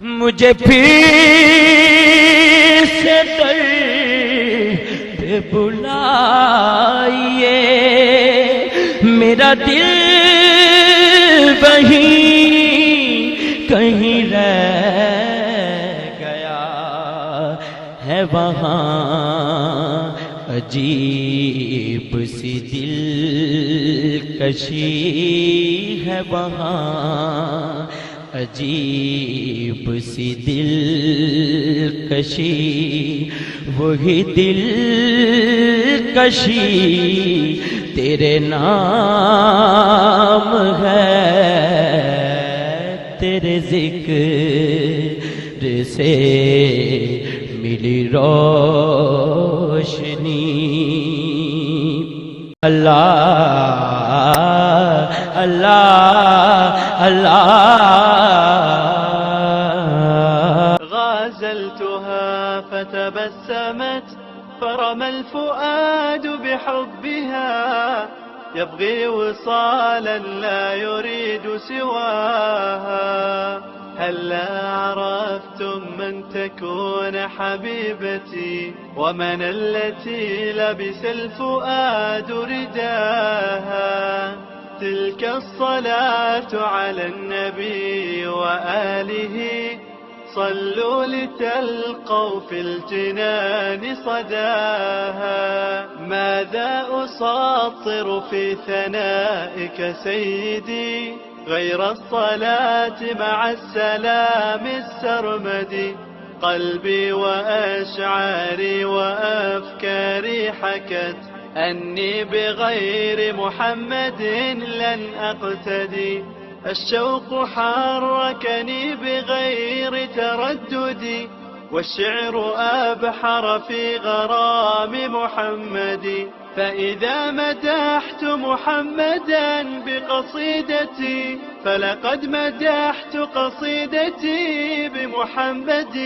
मुझे फिर से दर्द बुलाइए, मेरा दिल वहीं कहीं रह गया है, वहाँ अजीब सी दिलकशी है, वहाँ अजीब सी दिलकशी, वही दिलकशी तेरे नाम है, तेरे जिक्र से मिली रोशनी। अल्लाह अल्लाह अल्लाह। غازلتها فتبسمت فرمى الفؤاد بحبها، يبغي وصالا لا يريد سواها. هلا عرفتم من تكون حبيبتي، ومن التي لبس الفؤاد رداها. تلك الصلاة على النبي وآله، صلوا لتلقوا في الجنان صداها. ماذا أساطر في ثنائك سيدي، غير الصلاة مع السلام السرمدي. قلبي وأشعاري وأفكاري حكت أني بغير محمد لن أقتدي. الشوق حركني بغير تردد، والشعر أبحر في غرام محمد. فإذا مدحت محمدا بقصيدتي، فلقد مدحت قصيدتي بمحمد.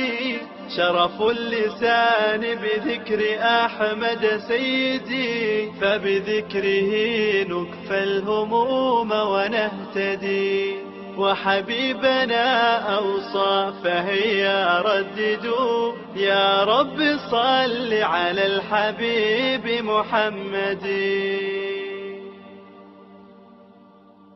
شرف اللسان بذكر أحمد سيدي، فبذكره نكفى الهموم ونهتدي. وحبيبنا أوصى فهيا رددوا، يا رب صل على الحبيب محمد.